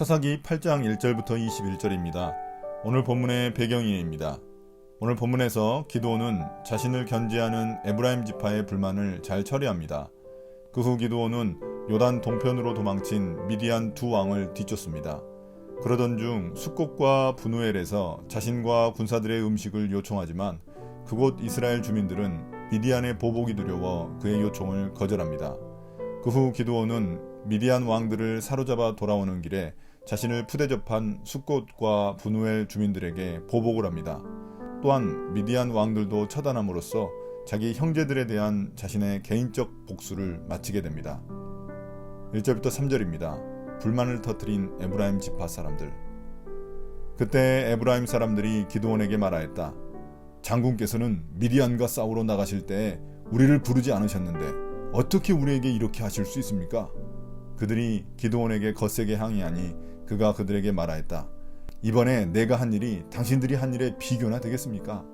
사사기 8장 1절부터 21절입니다. 오늘 본문의 배경이입니다. 오늘 본문에서 기드온은 자신을 견제하는 에브라임 지파의 불만을 잘 처리합니다. 그 후 기드온은 요단 동편으로 도망친 미디안 두 왕을 뒤쫓습니다. 그러던 중 숫곳과 브누엘에서 자신과 군사들의 음식을 요청하지만 그곳 이스라엘 주민들은 미디안의 보복이 두려워 그의 요청을 거절합니다. 그 후 기드온은 미디안 왕들을 사로잡아 돌아오는 길에 자신을 푸대접한 숫곳과 브누엘 주민들에게 보복을 합니다. 또한 미디안 왕들도 처단함으로써 자기 형제들에 대한 자신의 개인적 복수를 마치게 됩니다. 1절부터 3절입니다. 불만을 터뜨린 에브라임 지파 사람들. 그때 에브라임 사람들이 기드온에게 말하였다. 장군께서는 미디안과 싸우러 나가실 때 우리를 부르지 않으셨는데 어떻게 우리에게 이렇게 하실 수 있습니까? 그들이 기드온에게 거세게 항의하니 그가 그들에게 말하였다. 이번에 내가 한 일이 당신들이 한 일에 비교나 되겠습니까?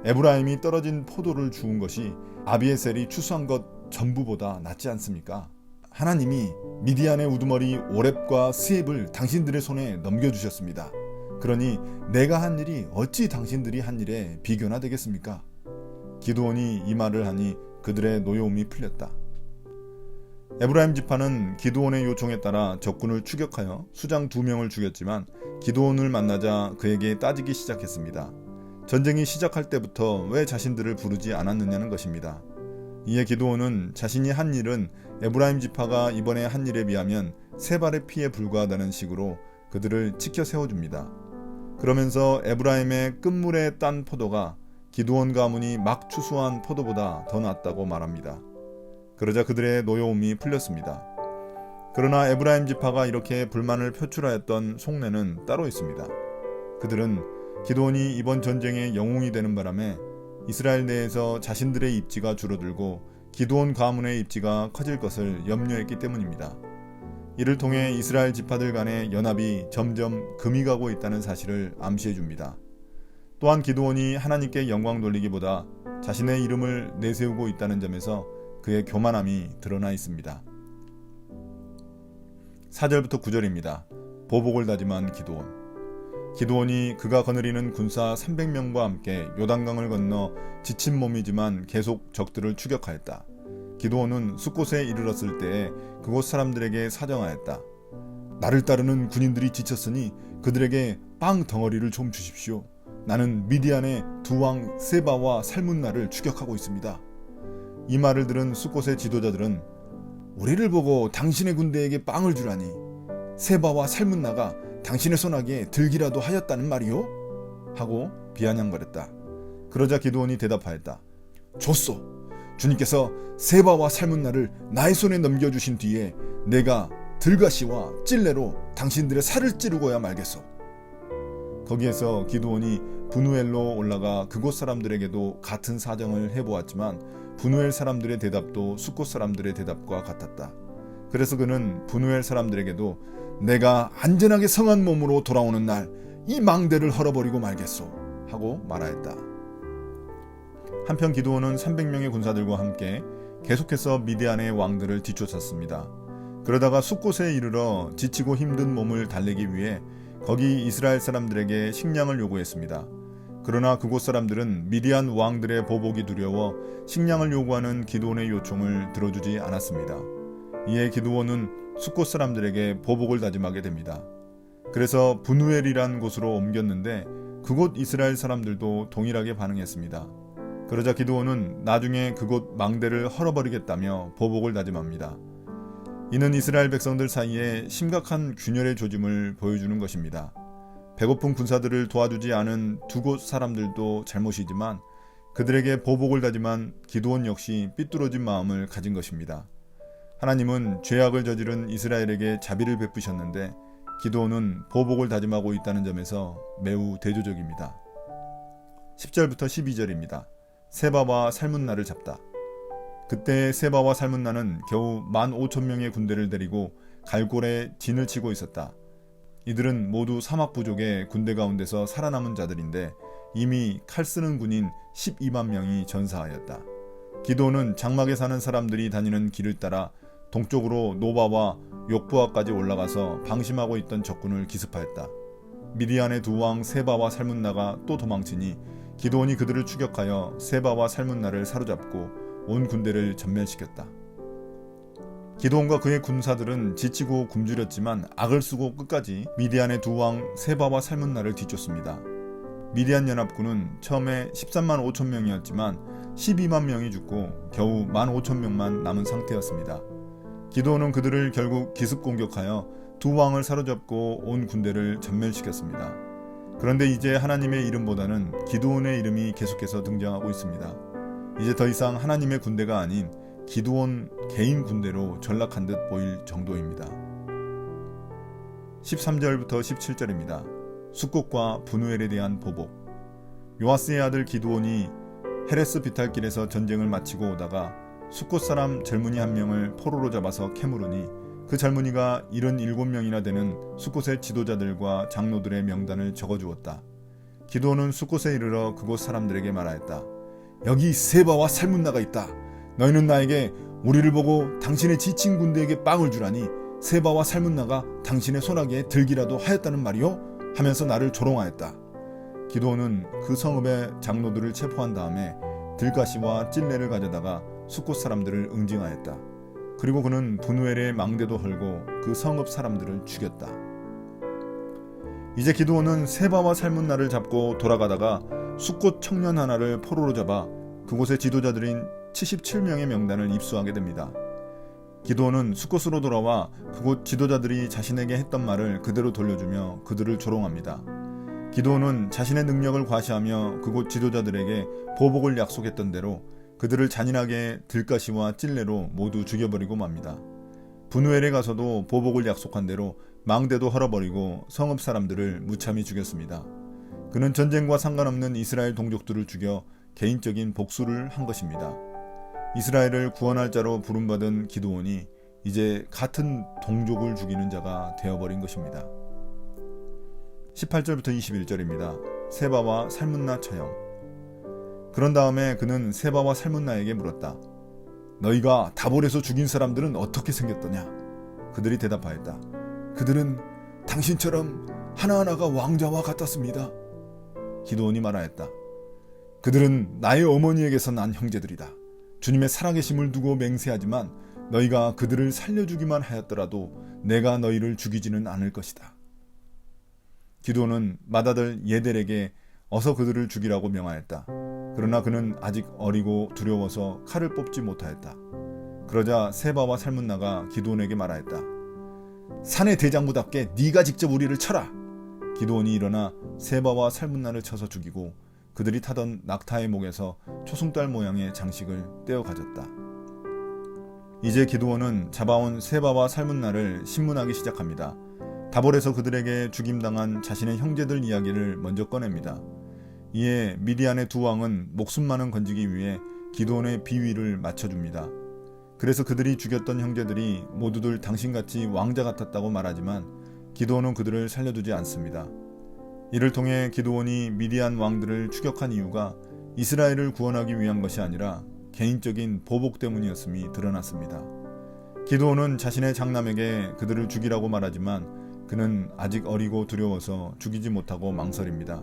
에브라임이 떨어진 포도를 주운 것이 아비에셀이 추수한 것 전부보다 낫지 않습니까? 하나님이 미디안의 우두머리 오렙과 스엡을 당신들의 손에 넘겨주셨습니다. 그러니 내가 한 일이 어찌 당신들이 한 일에 비교나 되겠습니까? 기드온이 이 말을 하니 그들의 노여움이 풀렸다. 에브라임 지파는 기드온의 요청에 따라 적군을 추격하여 수장 2명을 죽였지만 기드온을 만나자 그에게 따지기 시작했습니다. 전쟁이 시작할 때부터 왜 자신들을 부르지 않았느냐는 것입니다. 이에 기드온은 자신이 한 일은 에브라임 지파가 이번에 한 일에 비하면 3발의 피에 불과하다는 식으로 그들을 치켜 세워줍니다. 그러면서 에브라임의 끝물에 딴 포도가 기드온 가문이 막 추수한 포도보다 더 낫다고 말합니다. 그러자 그들의 노여움이 풀렸습니다. 그러나 에브라임 지파가 이렇게 불만을 표출하였던 속내는 따로 있습니다. 그들은 기드온이 이번 전쟁의 영웅이 되는 바람에 이스라엘 내에서 자신들의 입지가 줄어들고 기드온 가문의 입지가 커질 것을 염려했기 때문입니다. 이를 통해 이스라엘 지파들 간의 연합이 점점 금이 가고 있다는 사실을 암시해 줍니다. 또한 기드온이 하나님께 영광 돌리기보다 자신의 이름을 내세우고 있다는 점에서 그의 교만함이 드러나 있습니다. 4절부터 9절입니다. 보복을 다짐한 기드온. 기드온이 그가 거느리는 군사 300명과 함께 요단강을 건너 지친 몸이지만 계속 적들을 추격하였다. 기드온은 숫곳에 이르렀을 때에 그곳 사람들에게 사정하였다. 나를 따르는 군인들이 지쳤으니 그들에게 빵 덩어리를 좀 주십시오. 나는 미디안의 두 왕 세바와 살문나를 추격하고 있습니다. 이 말을 들은 숫곳의 지도자들은 우리를 보고 당신의 군대에게 빵을 주라니 세바와 살문나가 당신의 손아귀에 들기라도 하였다는 말이요? 하고 비아냥거렸다. 그러자 기드온이 대답하였다. 좋소. 주님께서 세바와 살문나를 나의 손에 넘겨주신 뒤에 내가 들가시와 찔레로 당신들의 살을 찌르고야 말겠소. 거기에서 기드온이 브누엘로 올라가 그곳 사람들에게도 같은 사정을 해보았지만 브누엘 사람들의 대답도 숫곳 사람들의 대답과 같았다. 그래서 그는 브누엘 사람들에게도 내가 안전하게 성한 몸으로 돌아오는 날 이 망대를 헐어버리고 말겠소 하고 말하였다. 한편 기드온은 300명의 군사들과 함께 계속해서 미디안의 왕들을 뒤쫓았습니다. 그러다가 숫곳에 이르러 지치고 힘든 몸을 달래기 위해 거기 이스라엘 사람들에게 식량을 요구했습니다. 그러나 그곳 사람들은 미디안 왕들의 보복이 두려워 식량을 요구하는 기드온의 요청을 들어주지 않았습니다. 이에 기드온은 숫곳 사람들에게 보복을 다짐하게 됩니다. 그래서 브누엘이란 곳으로 옮겼는데 그곳 이스라엘 사람들도 동일하게 반응했습니다. 그러자 기드온은 나중에 그곳 망대를 헐어버리겠다며 보복을 다짐합니다. 이는 이스라엘 백성들 사이에 심각한 균열의 조짐을 보여주는 것입니다. 배고픈 군사들을 도와주지 않은 두 곳 사람들도 잘못이지만 그들에게 보복을 다짐한 기드온 역시 삐뚤어진 마음을 가진 것입니다. 하나님은 죄악을 저지른 이스라엘에게 자비를 베푸셨는데 기드온은 보복을 다짐하고 있다는 점에서 매우 대조적입니다. 10절부터 12절입니다. 세바와 살문나를 잡다. 그때 세바와 살문나는 겨우 15,000명의 군대를 데리고 갈골에 진을 치고 있었다. 이들은 모두 사막 부족의 군대 가운데서 살아남은 자들인데 이미 칼 쓰는 군인 12만 명이 전사하였다. 기드온은 장막에 사는 사람들이 다니는 길을 따라 동쪽으로 노바와 욕부아까지 올라가서 방심하고 있던 적군을 기습하였다. 미디안의 두 왕 세바와 살문나가 또 도망치니 기드온이 그들을 추격하여 세바와 살문나를 사로잡고 온 군대를 전멸시켰다. 기드온과 그의 군사들은 지치고 굶주렸지만 악을 쓰고 끝까지 미디안의 두 왕 세바와 살문나를 뒤쫓습니다. 미디안 연합군은 처음에 13만 5천 명이었지만 12만 명이 죽고 겨우 1만 5천 명만 남은 상태였습니다. 기드온은 그들을 결국 기습 공격하여 두 왕을 사로잡고 온 군대를 전멸시켰습니다. 그런데 이제 하나님의 이름보다는 기드온의 이름이 계속해서 등장하고 있습니다. 이제 더 이상 하나님의 군대가 아닌 기드온 개인 군대로 전락한 듯 보일 정도입니다. 13절부터 17절입니다. 숫꽃과 분우엘에 대한 보복. 요아스의 아들 기드온이 헤레스 비탈길에서 전쟁을 마치고 오다가 숫꽃 사람 젊은이 한 명을 포로로 잡아서 캐물으니 그 젊은이가 77명이나 되는 숫꽃의 지도자들과 장로들의 명단을 적어주었다. 기드온은 숫꽃에 이르러 그곳 사람들에게 말하였다. 여기 세바와 살문나가 있다. 너희는 나에게 우리를 보고 당신의 지친 군대에게 빵을 주라니 세바와 살문나가 당신의 손아귀에 들기라도 하였다는 말이요? 하면서 나를 조롱하였다. 기드온은 그 성읍의 장로들을 체포한 다음에 들가시와 찔레를 가져다가 숫꽃 사람들을 응징하였다. 그리고 그는 분우엘의 망대도 헐고 그 성읍 사람들을 죽였다. 이제 기드온은 세바와 살문나를 잡고 돌아가다가 숫꽃 청년 하나를 포로로 잡아 그곳의 지도자들인 77명의 명단을 입수하게 됩니다. 기드온은 숫꽃으로 돌아와 그곳 지도자들이 자신에게 했던 말을 그대로 돌려주며 그들을 조롱합니다. 기드온은 자신의 능력을 과시하며 그곳 지도자들에게 보복을 약속했던 대로 그들을 잔인하게 들가시와 찔레로 모두 죽여버리고 맙니다. 분우엘에 가서도 보복을 약속한 대로 망대도 헐어버리고 성읍 사람들을 무참히 죽였습니다. 그는 전쟁과 상관없는 이스라엘 동족들을 죽여 개인적인 복수를 한 것입니다. 이스라엘을 구원할 자로 부름받은 기드온이 이제 같은 동족을 죽이는 자가 되어버린 것입니다. 18절부터 21절입니다. 세바와 살문나 처형. 그런 다음에 그는 세바와 살문나에게 물었다. 너희가 다볼에서 죽인 사람들은 어떻게 생겼더냐? 그들이 대답하였다. 그들은 당신처럼 하나하나가 왕자와 같았습니다. 기드온이 말하였다. 그들은 나의 어머니에게서 난 형제들이다. 주님의 살아계심을 두고 맹세하지만 너희가 그들을 살려주기만 하였더라도 내가 너희를 죽이지는 않을 것이다. 기드온은 맏아들 예델에게 어서 그들을 죽이라고 명하였다. 그러나 그는 아직 어리고 두려워서 칼을 뽑지 못하였다. 그러자 세바와 살문나가 기드온에게 말하였다. 산의 대장부답게 네가 직접 우리를 쳐라. 기드온이 일어나 세바와 살문나를 쳐서 죽이고 그들이 타던 낙타의 목에서 초승달 모양의 장식을 떼어 가졌다. 이제 기드온은 잡아온 세바와 살문나를 신문하기 시작합니다. 다볼에서 그들에게 죽임당한 자신의 형제들 이야기를 먼저 꺼냅니다. 이에 미디안의 두 왕은 목숨만은 건지기 위해 기드온의 비위를 맞춰줍니다. 그래서 그들이 죽였던 형제들이 모두들 당신같이 왕자 같았다고 말하지만 기드온은 그들을 살려두지 않습니다. 이를 통해 기드온이 미디안 왕들을 추격한 이유가 이스라엘을 구원하기 위한 것이 아니라 개인적인 보복 때문이었음이 드러났습니다. 기드온은 자신의 장남에게 그들을 죽이라고 말하지만 그는 아직 어리고 두려워서 죽이지 못하고 망설입니다.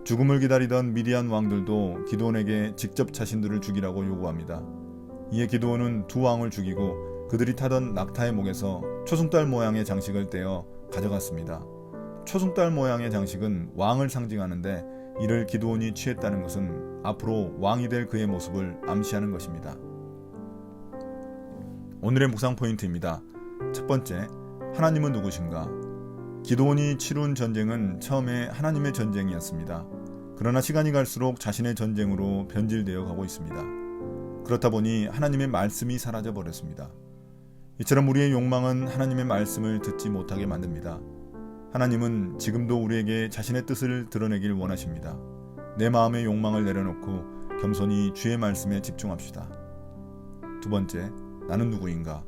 죽음을 기다리던 미디안 왕들도 기드온에게 직접 자신들을 죽이라고 요구합니다. 이에 기드온은 두 왕을 죽이고 그들이 타던 낙타의 목에서 초승달 모양의 장식을 떼어 가져갔습니다. 초승달 모양의 장식은 왕을 상징하는데 이를 기드온이 취했다는 것은 앞으로 왕이 될 그의 모습을 암시하는 것입니다. 오늘의 묵상 포인트입니다. 첫 번째, 하나님은 누구신가? 기드온이 치룬 전쟁은 처음에 하나님의 전쟁이었습니다. 그러나 시간이 갈수록 자신의 전쟁으로 변질되어 가고 있습니다. 그렇다 보니 하나님의 말씀이 사라져 버렸습니다. 이처럼 우리의 욕망은 하나님의 말씀을 듣지 못하게 만듭니다. 하나님은 지금도 우리에게 자신의 뜻을 드러내길 원하십니다. 내 마음의 욕망을 내려놓고 겸손히 주의 말씀에 집중합시다. 두 번째, 나는 누구인가?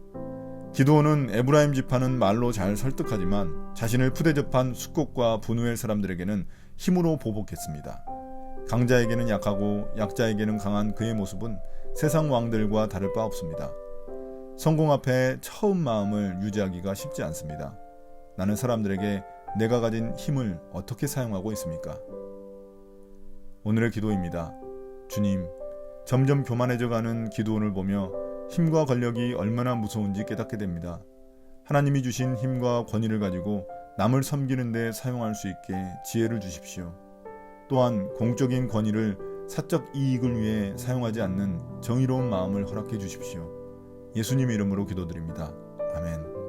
기드온은 에브라임 지파는 말로 잘 설득하지만 자신을 푸대접한 숫꽃과 분우엘 사람들에게는 힘으로 보복했습니다. 강자에게는 약하고 약자에게는 강한 그의 모습은 세상 왕들과 다를 바 없습니다. 성공 앞에 처음 마음을 유지하기가 쉽지 않습니다. 나는 사람들에게 내가 가진 힘을 어떻게 사용하고 있습니까? 오늘의 기도입니다. 주님, 점점 교만해져가는 기드온을 보며 힘과 권력이 얼마나 무서운지 깨닫게 됩니다. 하나님이 주신 힘과 권위를 가지고 남을 섬기는 데 사용할 수 있게 지혜를 주십시오. 또한 공적인 권위를 사적 이익을 위해 사용하지 않는 정의로운 마음을 허락해 주십시오. 예수님 이름으로 기도드립니다. 아멘.